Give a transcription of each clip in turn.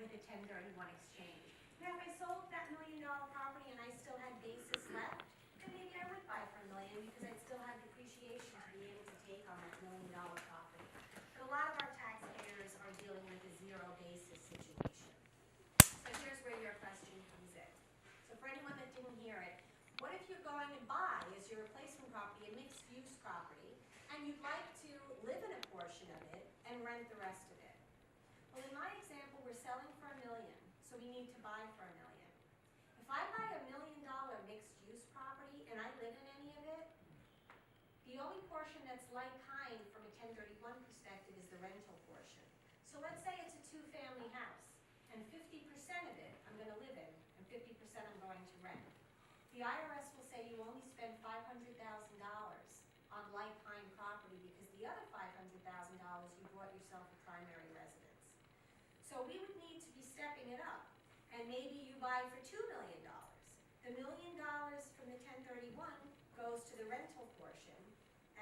with a 1031 exchange. Now, if I sold that $1 million property and I still had basis left, then maybe I would buy for $1 million because I'd still have depreciation to be able to take on that $1 million property. But a lot of our taxpayers are dealing with a zero basis situation. So here's where your question comes in. So for anyone that didn't hear it, what if you're going to buy as your replacement property a mixed-use property, and you'd like to live in a portion of it and rent the rest of it? Well, in my example, we're selling for $1 million, so we need to buy for $1 million. If I buy a $1 million mixed-use property and I live in any of it, the only portion that's like kind from a 1031 perspective is the rental portion. So let's say it's a two-family house, and 50% of it I'm going to live in, and 50% I'm going to rent. The IRS will say you only spend $500,000 on like-kind property because the other $500,000 you bought yourself a primary residence. So we would need to be stepping it up, and maybe you buy for $2 million. The $1 million from the 1031 goes to the rental portion,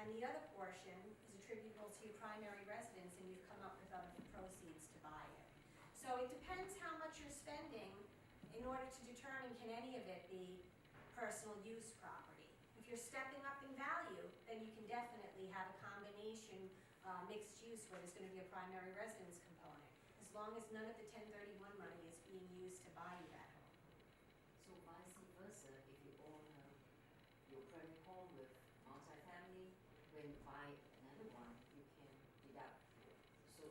and the other portion is attributable to your primary residence, and you've come up with other proceeds to buy it. So it depends how much you're spending in order to determine can any of it be personal use property. If you're stepping up in value, then you can definitely have a combination mixed use where there's going to be a primary residence component, as long as none of the 1031 money is being used to buy you that home. So vice versa, if you own your current home with multifamily, when you buy another one, you can deduct. So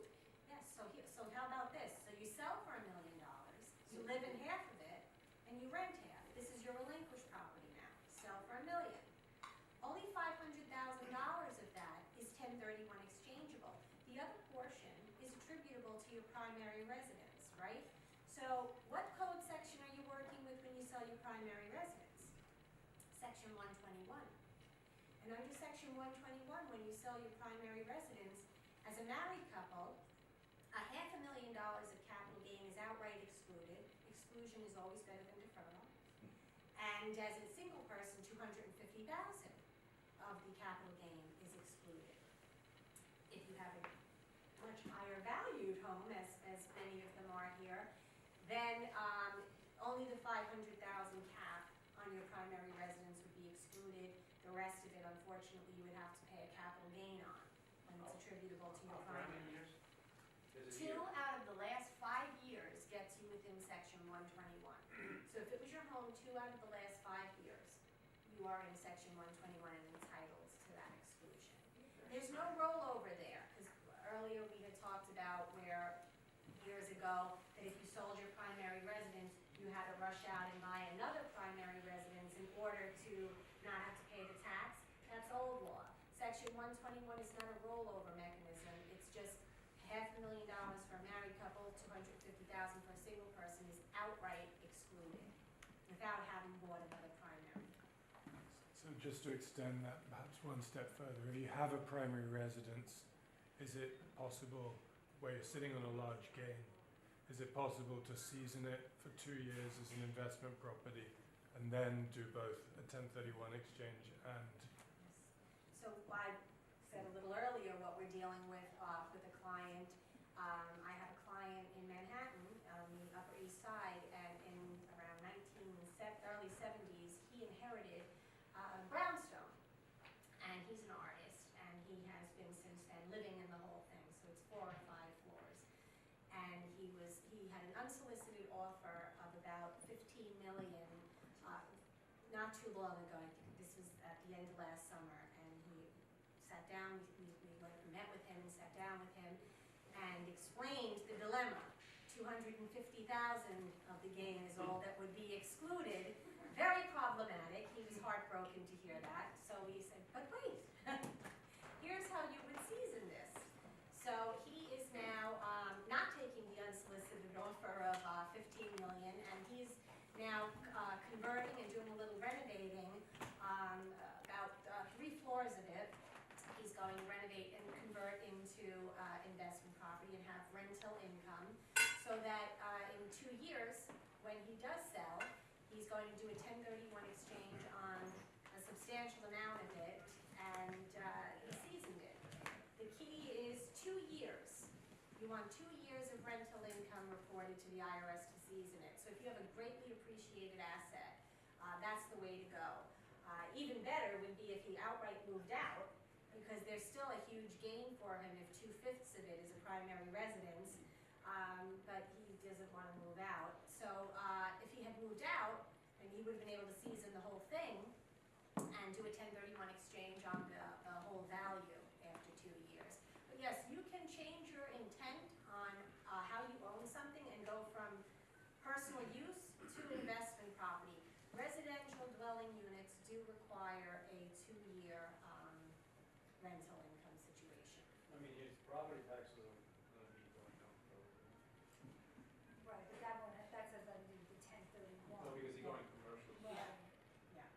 yes, so how about this? So you sell for $1 million, you live in half of it, and you rent half. This is your relinquished property now. Sell for $1 million. Only $500,000 of that is 1031 exchangeable. The other portion is attributable to your primary residence, right? So what code section are you working with when you sell your primary residence? Section 121. And under section 121, when you sell your primary residence, as a married couple, $500,000 of capital gain is outright excluded. Exclusion is always better than deferral. And as a single person, $250,000 of the capital gain is excluded. If you have a much higher valued home, as many of them are here, then only the $500,000 cap on your primary residence would be excluded. The rest of it, unfortunately, you would have to pay a capital gain on when it's attributable to your primary. 2 out of the last 5 years gets you within section 121. So if it was your home 2 out of the last 5 years, you are in section 121 and entitled to that exclusion. There's no rollover there, because earlier we had talked about where years ago that if you sold your primary residence, you had to rush out and buy another primary residence in order to not have to pay the tax. That's old law. Section 121 is not a rollover mechanism. It's just $500,000 for a married couple, $250,000 for a single person is outright excluded without having bought another primary. So just to extend that perhaps one step further, if you have a primary residence, is it possible, where you're sitting on a large gain, is it possible to season it for 2 years as an investment property and then do both a 1031 exchange and... So I said a little earlier what we're dealing with a client. I have a client in Manhattan on the Upper East Side, and in around early 70s, he inherited brownstone. And he's an artist, and he has been since then living in the whole thing. So it's 4 or 5 floors. And he had an unsolicited offer of about $15 million not too long ago. I think this was at the end of last summer, and he sat down. We met with him and sat down with him and explained the dilemma. $250,000 of the gain is all that would be excluded. Very problematic. He was heartbroken to hear that. So we said, but wait, here's how you would season this. So he is now not taking the unsolicited offer of $15 million, and he's now converting and doing a little renovating, about 3 floors of it. He's going to renovate and convert into investment property and have rental income, so that in 2 years, when he does sell, he's going to do a 1031 exchange on a substantial amount of it, and he seasoned it. The key is 2 years. You want 2 years of rental income reported to the IRS to season it. So if you have a greatly appreciated asset, that's the way to go. Even better would be if he outright moved out, because there's still a huge gain for him if 2/5 of it is a primary residence, but he doesn't want to move out. So if he had moved out, then he would have been able to season the whole thing and do a 1031 exchange on the whole value after 2 years. But yes, you can change your intent on how you own something and go from personal use to investment property. Residential dwelling units do require a 2-year rental income situation. I mean, his property taxes are gonna be going up, probably. Right, but that one, that says that it is the 1031. No, because he's going commercial. Right. Yeah.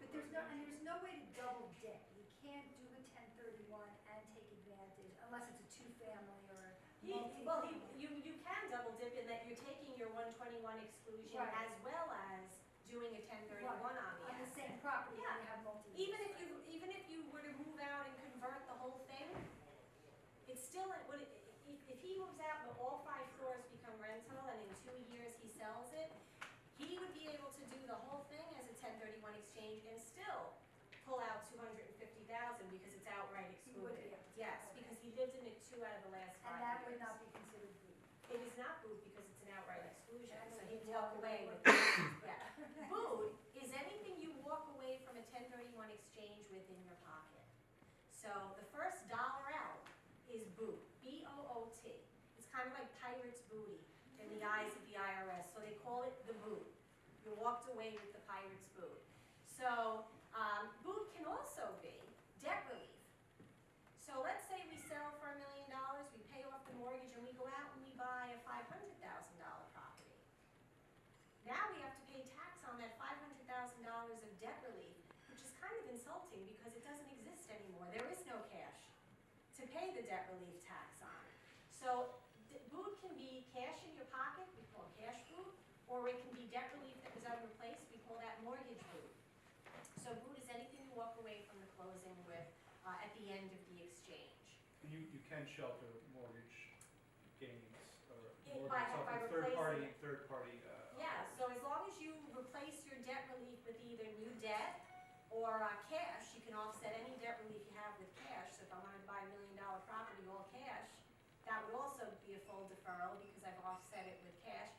But there's no way to double dip. You can't do a 1031 and take advantage unless it's a 2-family or You can double dip in that you're taking your 121 exclusion Right. as well as doing a 1031 on the on the asset. same property when Yeah. you have multi. Even if you were to move out and convert the whole thing, it's still, if he moves out and all 5 floors become rental and in 2 years he sells it, he would be able to do the whole thing as a 1031 exchange and still pull out $250,000 because it's outright He would excluded. be able to. Yes, because he lived in it 2 out of the last 5 And years. that would not be considered food. It is not booed because it's an outright exclusion, I know so you he'd walk walk away away with with yeah. Booed is anything you walk away from a 1031 exchange with in your pocket. So the first dollar out is boot, B-O-O-T. It's kind of like pirate's booty in the eyes of the IRS, so they call it the boot. You walked away with the pirate's boot. So boot can also be debt relief. So let's say we sell for $1 million, we pay off the mortgage, and we go out and we buy a $500,000 property. Now we have to pay tax on that $500,000 of debt relief, which is kind of insulting because it doesn't exist anymore. There is no cash to pay the debt relief tax on. So boot can be cash in your pocket, we call cash boot, or it can be debt relief that was unreplaced, we call that mortgage boot. So boot is anything you walk away from the closing with at the end of the exchange. You can shelter mortgage gains or By mortgage third party. Yeah, so as long as you replace your debt relief with either new debt or cash, you can offset any debt relief you have with cash. So if I wanted to buy $1 million property all cash, that would also be a full deferral because I've offset it with cash.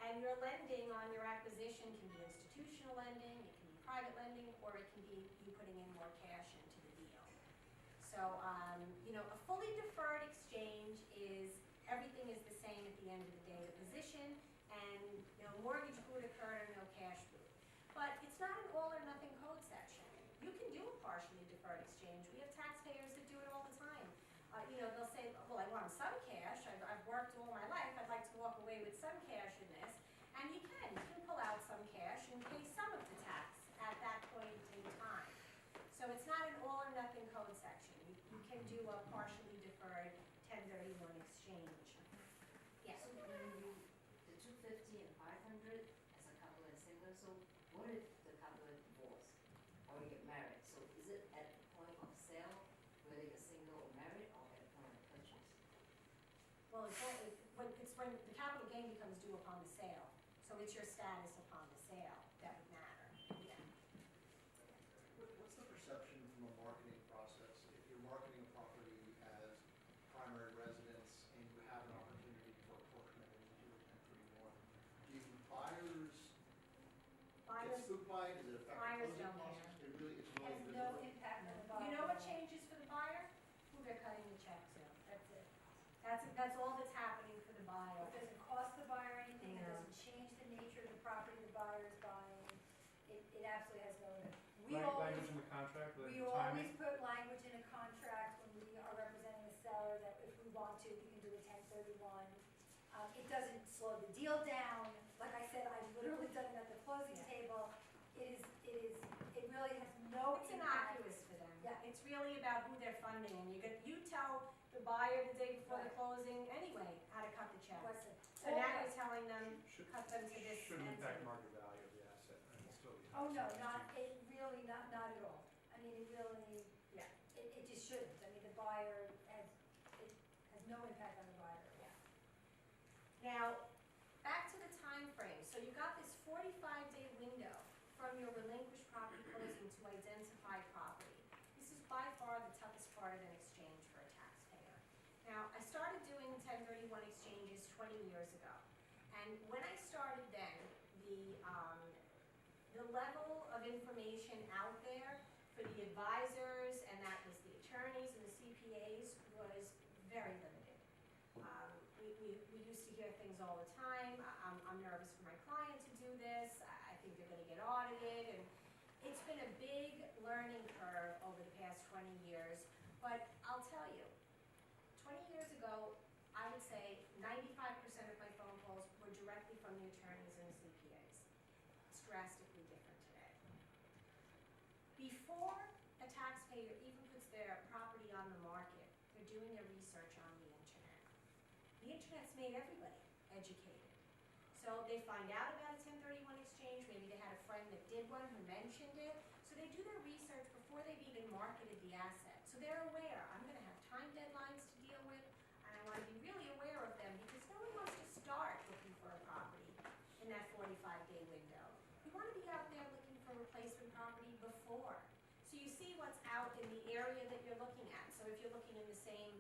And your lending on your acquisition can be institutional lending, it can be private lending, or it can be you putting in more cash into the deal. So, a fully deferred exchange is everything is the same at the end of the day. The position and mortgage boot occurred or no cash boot. But it's not an all or nothing code section. You can do a partially deferred exchange. We have taxpayers that do it all the time. They'll say, well, I want some cash. I've worked all my life. I'd like to walk away with some cash in this. And you can pull out some cash and pay some of the tax at that point in time. So it's not an all or nothing code section. You can do a partially deferred 1031 exchange. Yes. So when you, the 250 and 500 as a couple and single, so what if the couple are divorced or you get married? So is it at the point of sale, whether you're single or married, or at the point of purchase? Well, it's when the capital gain becomes due upon the sale. So it's your status upon the sale that would matter. Yeah. What's the perception from a marketing process? If you're marketing a property as primary residence and you have an opportunity for apportionment into a 1031, do buyers get spooked by it? Does it affect the Buyers closing don't process? care. It's really Has visible. no impact on the bottom. You know what changes for the buyer? Who they're cutting the check to. That's it. That's all that's happening for the buyer. It doesn't cost the buyer anything, it Yeah. doesn't change the nature of the property the buyer is buying. It absolutely has no impact. Language in the contract, We the always timing. put language in a contract when we are representing a seller that if we want to, we can do a 1031. It doesn't slow the deal down. Like I said, I've literally done it at the closing table. It really has no It's impact. innocuous for them. Yeah. It's really about who they're funding, and you tell the buyer the day before the closing anyway how to cut the check. Listen, So now you're telling them, Should- cut them to this. Shouldn't and impact to- market value of the asset and still be. oh no, not at all. I mean, it really, Yeah. it just shouldn't. I mean, the buyer has no impact on the buyer. Now, your relinquished property closing to identify property. This is by far the toughest part of an exchange for a taxpayer. Now, I started doing 1031 exchanges 20 years ago. And when I started then, the level of information out there for the advisors, and that was the attorneys and the CPAs, was very limited. We used to hear things all the time. I'm nervous for my client to do this. I think they're going to get audited. And it's been a big learning curve over the past 20 years. But I'll tell you, 20 years ago, I would say 95% of my phone calls were directly from the attorneys and the CPAs. It's drastically different today. Before a taxpayer even puts their property on the market, they're doing their research on the internet. The internet's made everybody educated. So they find out about a 1031 exchange, maybe they had a friend that did one who mentioned it. So they do their research before they've even marketed the asset. So they're aware, I'm gonna have time deadlines to deal with, and I wanna be really aware of them because no one wants to start looking for a property in that 45-day window. You wanna be out there looking for replacement property before. So you see what's out in the area that you're looking at. So if you're looking in the same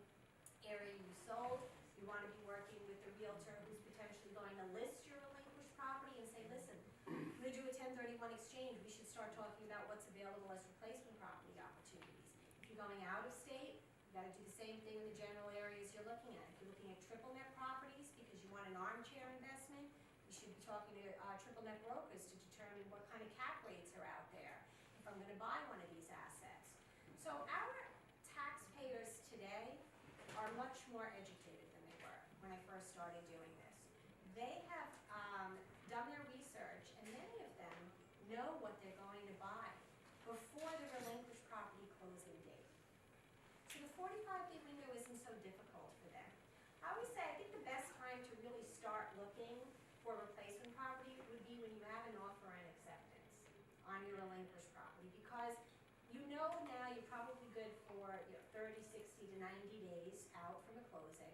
area you sold, you wanna be working with the realtor who's potentially going to list your relinquished property and say, listen, I'm gonna do a 1031 exchange, we should start talking about what's available as replacement property opportunities. If you're going out of state, you gotta do the same thing in the general areas you're looking at. If you're looking at triple net properties because you want an armchair investment, you should be talking to triple net brokers to determine what kind of cap rates are out there if I'm gonna buy one of these assets. So our taxpayers today are much more educated than they were when I first started doing this. They have done their research, and many of them know what they're going to buy before the relinquished property closing date. So the 45-day window isn't so difficult for them. I always say, I think the best time to really start looking for replacement property would be when you have an offer and acceptance on your relinquished property, because you know now you're probably good for 30, 60 to 90 days out from the closing.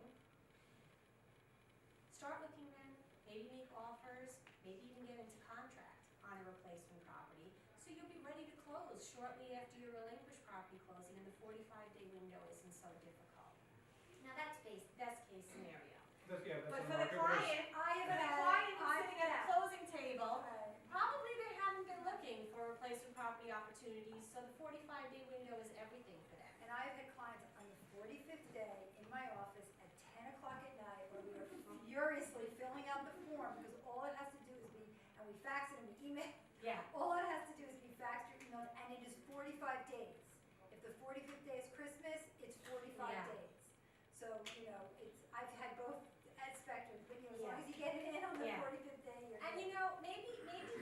Start looking then, maybe make offers, maybe even get into contract on a replacement property, so you'll be ready to close shortly after your relinquished property closing, and the 45-day window isn't so difficult. Now that's best case scenario. That's But on for the market client, I have for the had- client who's I've sitting at the had- closing table, Right. probably they haven't been looking for replacement property opportunities, so the 45-day window is everything for them. And I've had clients on the 45th day in my office at 10 o'clock at night where we are furiously filling out the form because all it has to do is be, and we fax it and we email, Yeah. all it has to do is be faxed or emailed, and it is 45 days. If the 45th day is Christmas, it's 45 Yeah. days. So, I've had both at Spectrum, but as long Yeah. as you get it in on the Yeah. 45th day, you're And good. maybe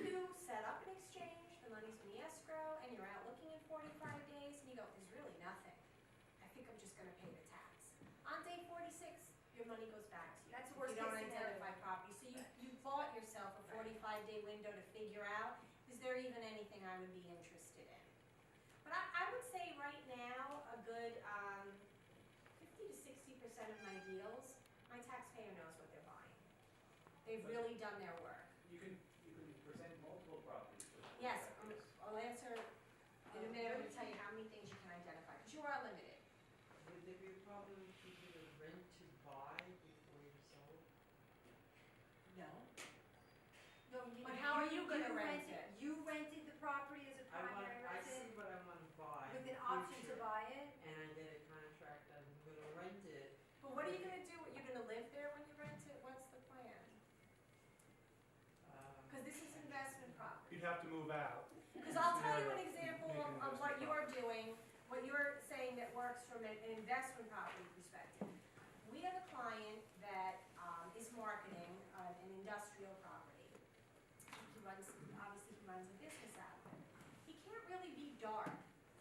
you set up an exchange, the money's in the escrow, and you're out looking in 45 days, and you go, there's really nothing. I think I'm just gonna pay the tax. On day 46, your money goes back to you. That's the if worst you don't case scenario. identify property. So you bought yourself a 45-day window to figure out, is there even anything I would be interested in? But I would say right now, a good 50 to 60% of my deals, my taxpayer knows what they're buying. They've really done their work. You can present multiple properties. Yes, I'll answer in a minute. I'm going to tell you how many things you can identify, because you are limited. Would there be a problem if you did a rent to buy before you sold? No. No, But how are you gonna rent rented- it? You rented the property as a primary I see residence what I wanna buy. with in an the option to future, buy it? And I get a contract, I'm gonna rent it. But what are you going to do? Are you going to live there when you rent it? What's the plan? Because this is investment property. You'd have to move out. Because I'll tell you an Scenario. example Make an of what investment you're doing, what you're saying that works from an investment property perspective. We have a client that is marketing an industrial property. Obviously he runs a business out of it. He can't really be dark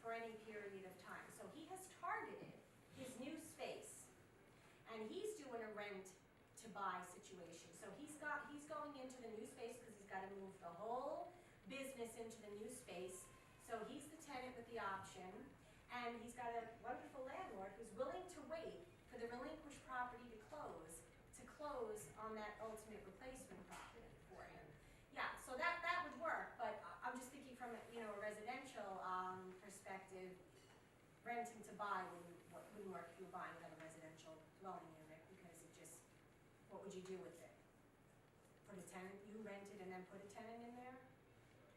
for any period of time. So he has targeted his new space, and he's doing a rent to buy situation. So he's going into the new space because he's got to move the whole business into the new space. So he's the tenant with the option, and he's got a wonderful landlord who's willing to wait for the relinquished property to close on that ultimate replacement property for him. Yeah, so that would work, but I'm just thinking renting to buy wouldn't work if you were buying another residential dwelling unit, because it just, what would you do with it? Put a tenant, you rent it and then put a tenant in there?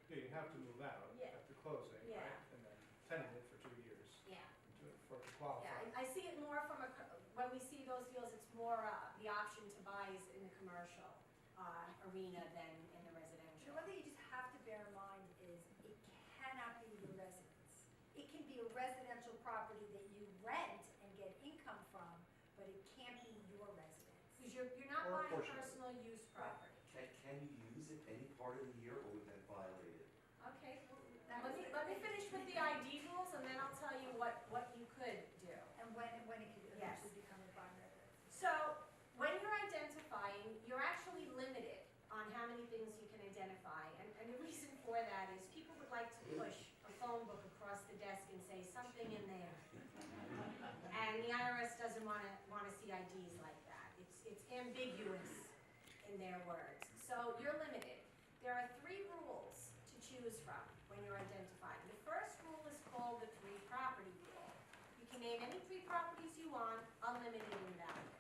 Yeah, you have to move out Yeah. after closing, Yeah. right? And then tenant it for 2 years Yeah. for it to qualify. Yeah, I see it more from when we see those deals, it's more, the option to buy is in the commercial, arena than in the The residential. one thing you just have to bear in mind is it cannot be your residence. It can be a residential property that you rent and get income from, but it can't be your residence. Because you're not Or a buying portion of it. personal use property. Can you use it any part of the year, or would that violate it? Okay, well, That let was me, the let me thing. finish with the ID rules, and then I'll tell you what you could do. And when it could Yes. eventually become a primary residence. So, when you're identifying, you're actually limited on how many things you can identify, and the reason for that is people would like to push a phone book across the desk and say something in there. And the IRS doesn't wanna see IDs like that. It's ambiguous in their words. So you're limited. There are 3 rules to choose from when you're identifying. The first rule is called the 3 property rule. You can name any 3 properties you want, unlimited in value.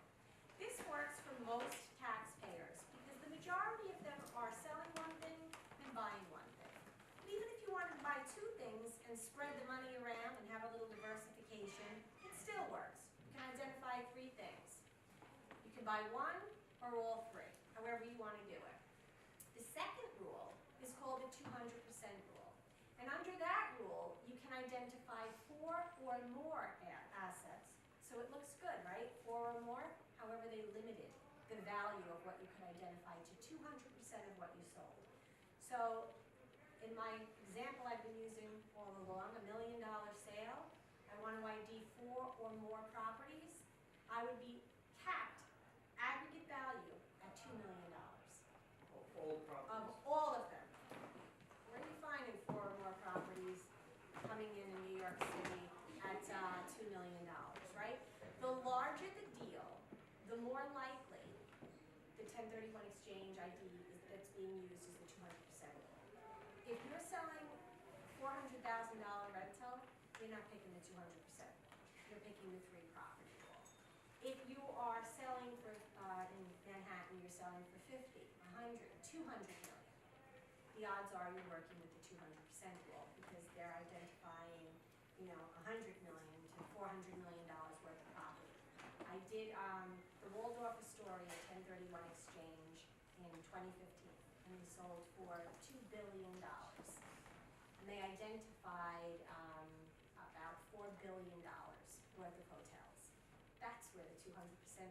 This works for most taxpayers because the majority of them are selling one thing and buying one thing. But even if you wanted to buy 2 things and spread the money around and have a little diversification, it still works. You can identify 3 things. You can buy 1 or all 3, however you want to do it. The second rule is called the 200% rule. And under that rule, you can identify 4 or more assets. So it looks good, right? 4 or more. However, they limited the value of what you could identify to 200% of what you sold. So in my example I've been using all along, $1 million sale, I want to ID 4 or more properties, I would be capped aggregate value at $2 million Old of properties. all of them. Where are you finding 4 or more properties coming in New York City at $2 million, right? The larger the deal, the more likely the 1031 exchange ID that's being used is the 200% rule. If you're selling $400,000 rental, you're not picking the 200%. You're picking the 3 property rule. If you are selling for, in Manhattan, you're selling for 50, 100, 200 million, the odds are you're working with the 200% rule because they're identifying, 100 million to $400 million worth of property. I did the Waldorf Astoria 1031 exchange in 2015, and we sold for $2 billion. And they identified about $4 billion worth of hotels. That's where the 200%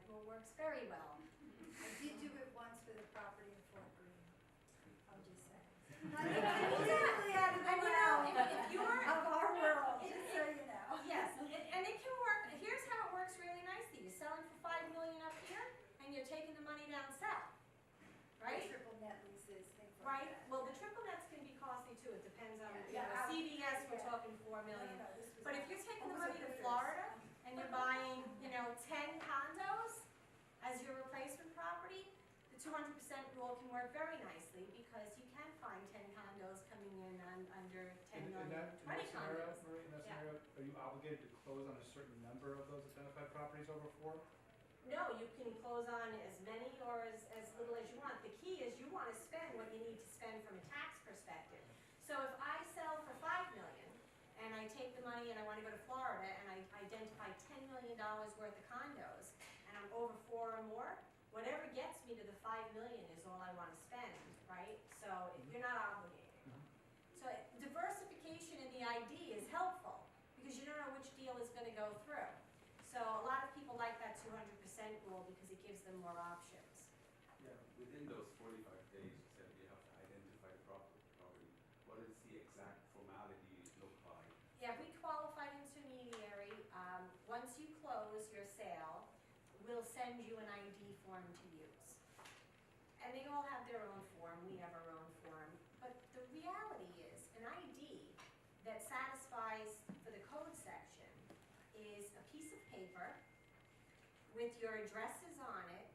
rule works very well. I did do it once for the property in Fort Greene. I'm just saying. Exactly. Out of the And realm if you're of our world, just so you know. yes, and it can work. Here's how it works really nicely. You're selling for $5 million up here, and you're taking the money down south, right? Triple net leases, things like Right. that. Well, the triple net's going to be costly too. It depends on Yeah, yeah. CVS. We're Yeah. talking $4 No, million. no, this was But if you're taking the almost money to like Hooters. Florida and you're buying, 10 condos as your replacement property, the 200% rule can work very nicely because you can find 10 condos coming in under 10 In million, that 20 scenario, condos. Marie, in that Yeah. scenario, are you obligated to close on a certain number of those identified properties over 4? No, you can close on as many or as little as you want. The key is you want to spend what you need to spend from a tax perspective. So if I sell for $5 million and I take the money and I want to go to Florida and I identify $10 million worth of condos and I'm over 4 or more, whatever gets me to the $5 million is all I want to spend, right? So you're not obligated. So diversification in the ID is helpful because you don't know which deal is going to go through. So a lot of people like that 200% rule because it gives them more options. Yeah, within those 45 days, you said you have to identify the property. What is the exact formality look like? Yeah, we qualified intermediary. Once you close your sale, we'll send you an ID form to use. And they all have their own form. We have our own form. But the reality is an ID that satisfies for the code section is a piece of paper with your addresses on it,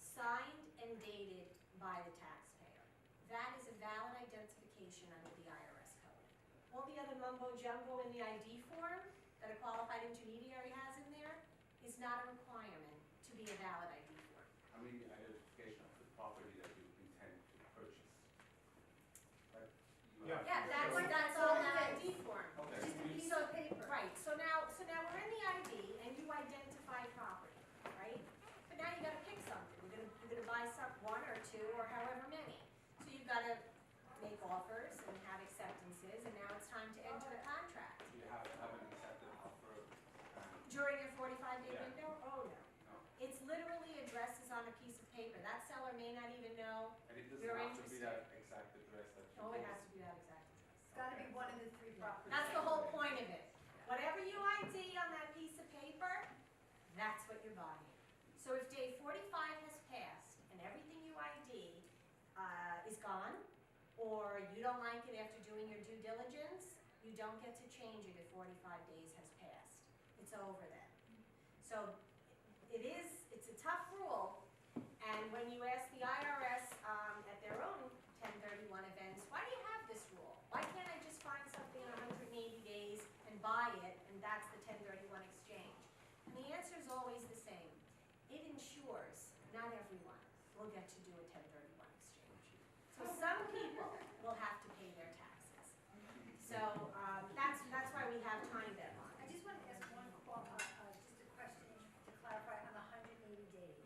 signed and dated by the taxpayer. That is a valid identification under the IRS code. All the other mumbo jumbo in the ID form that a qualified intermediary has in there is not a requirement to be a valid ID form. I mean, the identification of the property that you intend to purchase. Right? You Yeah. have to Yeah, show- that's all in that ID form. Okay. Just a you- piece of paper. Right, so now we're in the ID and you identify property, right? But now you gotta pick something. You're gonna buy one or two or however many. So you've gotta make offers and have acceptances, and now it's time to enter the contract. You have to have an accepted offer. During your 45-day Yeah. window? Oh, no. No. It's literally addresses on a piece of paper. That seller may not even know. And it doesn't You're have to be interested. that exact address that you. Oh, it has to be that exact address. It's gotta be one of the three properties. That's the whole point of it. Whatever you ID on that piece of paper, that's what you're buying. So if day 45 has passed and everything you ID is gone, or you don't like it after doing your due diligence, you don't get to change it if 45 days has passed. It's over then. So it's a tough rule, and when you ask the IRS at their own 1031 events, why do you have this rule? Why can't I just find something in 180 days and buy it, and that's the 1031 exchange? And the answer is always the same. It ensures not everyone will get to do a 1031 exchange. So some people will have to pay their taxes. So that's why we have time I deadlines. just wanted to ask just a question to clarify on the 180 days.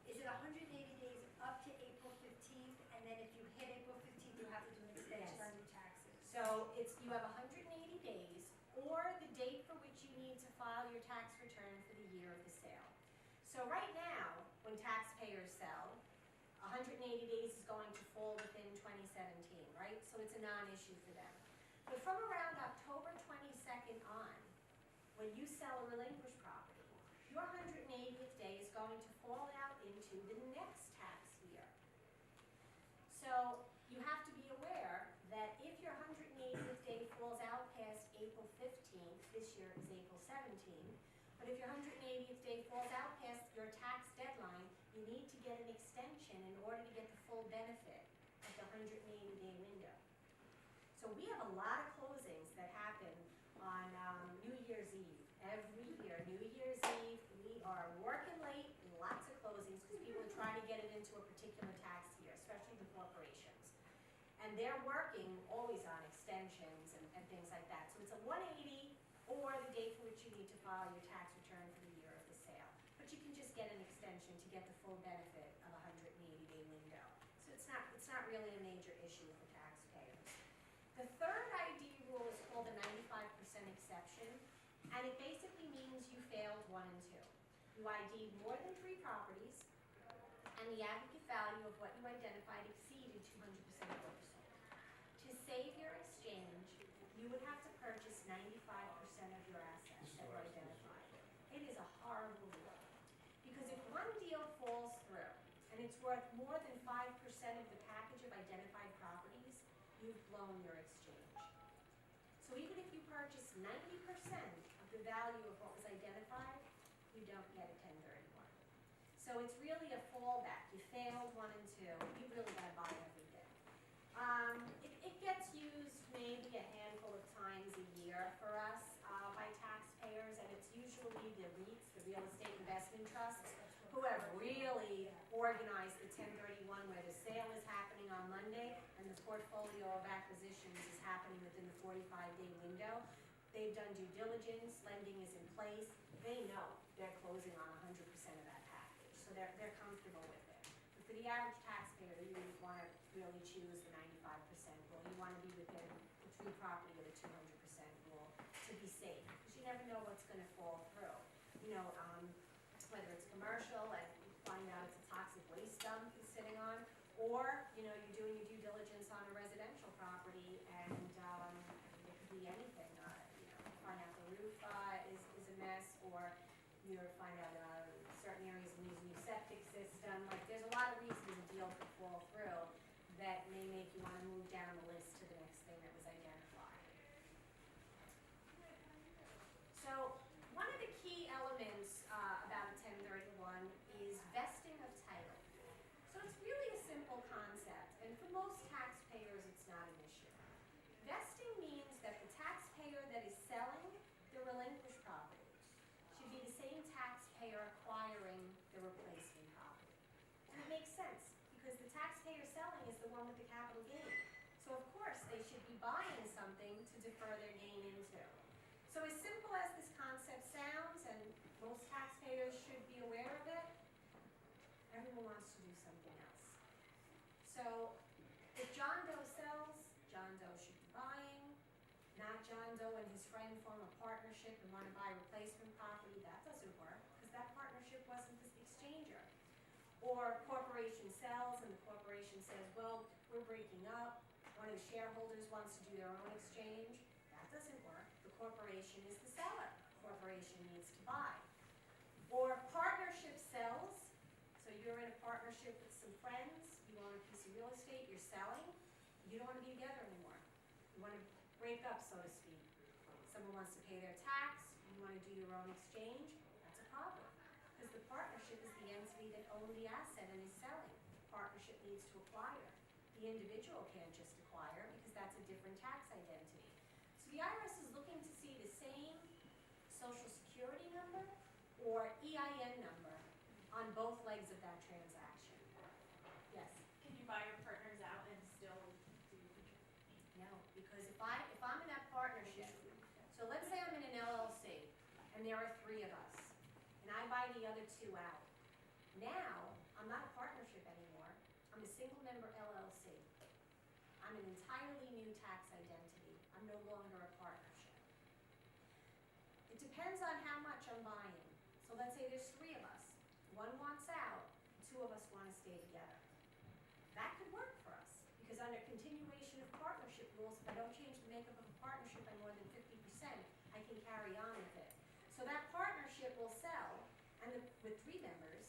Is it 180 days up to April 15th, and then if you hit April 15th, you have to do an extension Yes. on your taxes? So you have 180 days, or the date for which you need to file your tax return for the year of the sale. So right now, when taxpayers sell, 180 days is going to fall within 2017, right? So it's a non-issue for them. But from around October 22nd on, when you sell a relinquished property, your 180th day is going to fall out into the next tax year. So you have to be aware that if your 180th day falls out past April 15th, this year is April 17th, but if your 180th day falls out past your tax deadline, you need to get an extension in order to get the full benefit of the 180-day window. So we have a lot of closings that happen on New Year's Eve. Every year, New Year's Eve, we are working late, lots of closings, because people are trying to get it into a particular tax year, especially the corporations. And they're working always on extensions and things like that. So it's a 180 or the date for which you need to file your tax return for the year of the sale. But you can just get an extension to get the full benefit of a 180-day window. So it's not really a major issue for taxpayers. The third ID rule is called the 95% exception, and it basically means you failed 1 and 2. You ID'd more than 3 properties, and the aggregate value of what you identified exceeded 200% of what you sold. To save your exchange, you would have to purchase 95% of your assets that were identified. It is a horrible rule, because if one deal falls through, and it's worth more than 5% of the package of identified properties, you've blown your exchange. So even if you purchase 90% of the value of what was identified, you don't get a 1031. So it's really a fallback. You failed 1 and 2. You really gotta buy everything. It gets used maybe a handful of times a year for us by taxpayers, and it's usually the REITs, the real estate investment trusts, who have really organized the 1031 where the sale is happening on Monday and the portfolio of acquisitions is happening within the 45-day window. They've done due diligence, lending is in place. They know they're closing on 100% of that package, so they're comfortable with it. But for the average taxpayer, you want to really choose the 95% rule. You want to be within the true property of the 200% rule to be safe, because you never know what's going to fall through. Whether it's commercial and you find out it's a toxic waste dump it's sitting on, or you're doing your due diligence on a residential property and it could be anything. You find out the roof is a mess, or you find out certain areas need a new septic system. Like, there's a lot of reasons a deal could fall through that may make you want to move down the list to the next thing that was identified. So one of the key elements about a 1031 is vesting of title. So it's really a simple concept, and for most taxpayers it's not an issue. Vesting means that the taxpayer that is selling the relinquished selling is the one with the capital gain. So of course, they should be buying something to defer their gain into. So as simple as this concept sounds, and most taxpayers should be aware of it, everyone wants to do something else. So if John Doe sells, John Doe should be buying, not John Doe and his friend form a partnership and want to buy replacement property. That doesn't work, because that partnership wasn't the exchanger. Or corporation sells and the corporation says, well, we're breaking up, one of the shareholders wants to do their own exchange. That doesn't work. The corporation is the seller. Corporation needs to buy. Or partnership sells, so you're in a partnership with some friends, you own a piece of real estate, you're selling, you don't want to be together anymore. You want to break up, so to speak. Someone wants to pay their tax, you want to do your own exchange, that's a problem. Because the partnership is the entity that owned the asset and is selling. Partnership needs to acquire. The individual can't just acquire, because that's a different tax identity. So the IRS is looking to see the same social security number or EIN number on both legs of that transaction. Yes? Can you buy your partners out and still do the No, because if I'm in that partnership, so let's say I'm in an LLC, and there are 3 of us, and I buy the other 2 out. Now, I'm not a partnership anymore, I'm a single member LLC. I'm an entirely new tax identity, I'm no longer a partnership. It depends on how much I'm buying. So let's say there's 3 of us, 1 wants out, 2 of us want to stay together. That could work for us, because under continuation of partnership rules, if I don't change the makeup of a partnership by more than 50%, I can carry on with it. So that partnership will sell, and with 3 members,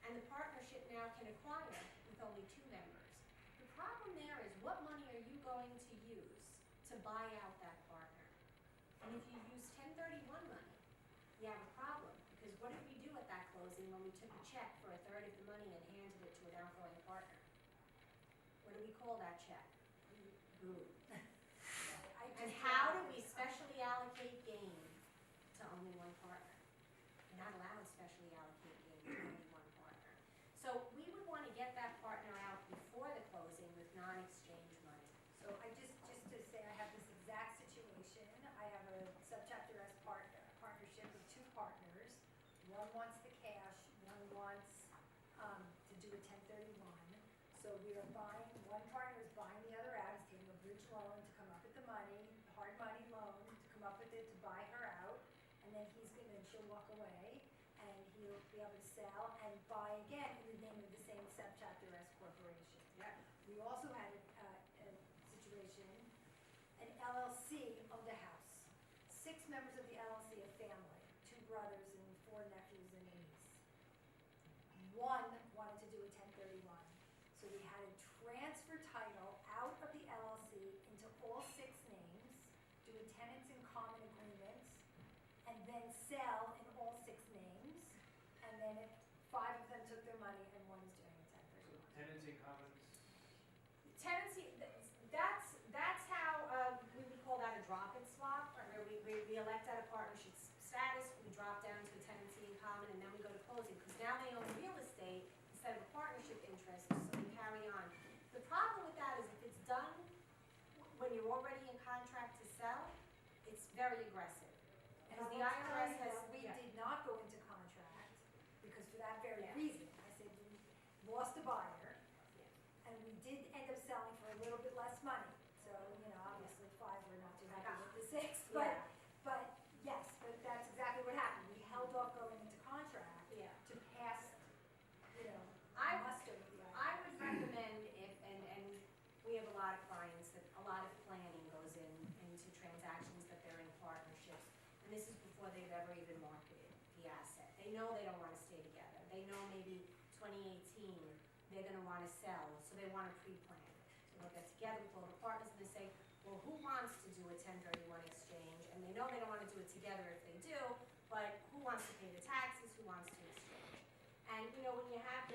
and the partnership now can acquire with only 2 members. The problem there is, what money are you going to use to buy out that partner? And if you use 1031 money, you have a problem, because what did we do at that closing when we took a check for 1/3 of the money and handed it to an outgoing partner? What do we call that check? Ooh. And how do we specially allocate gain to only 1 partner? We're not allowed to specially allocate gain to only 1 partner. So we would want to get that partner out before the closing with non-exchange money. So just to say, I have this exact situation. I have a subchapter S partnership with 2 partners. One wants the cash, one wants to do a 1031. So we are buying, one partner is buying the other out, he's taking a bridge loan to come up with the money, hard money loan to come up with it to buy her out. And then she'll walk away, and he'll be able to sell and buy again in the name of the same subchapter S corporation. Yeah. We also had a situation, an LLC owned a house. 6 members of the LLC, a family, 2 brothers and 4 nephews and a niece. One wanted to do a 1031. So we had to transfer title out of the LLC into all 6 names, do a tenants in common agreement, and then sell in all 6 names. And then 5 of them took their money and 1 is doing a 1031. Tenancy comments, Tenancy, that's how we would call that a drop-in swap, where we elect out a partnership status, we drop down to a tenancy in common, and then we go to closing, because now they own real estate instead of a partnership interest, so we carry on. The problem with that is if it's done when you're already in contract to sell, it's very aggressive. And Because I the will tell IRS you has, that we yeah. did not go into contract, because for that very Yeah. reason. I said, we lost a buyer, Yeah. and we did end up selling for a little bit less money. So, obviously 5 we're not too happy with the 6, Yeah. but yes, but that's exactly what happened. We held off going into contract Yeah. to pass, I- muster with the I would recommend if, and we have a lot of clients that a lot of planning goes into transactions that they're in partnerships. And this is before they've ever even marketed the asset. They know they don't want to stay together. They know maybe 2018, they're gonna wanna sell, so they wanna pre-plan. So they'll get together with all the partners and they say, well, who wants to do a 1031 exchange? And they know they don't wanna do it together if they do, but who wants to pay the taxes, who wants to exchange? And when you have the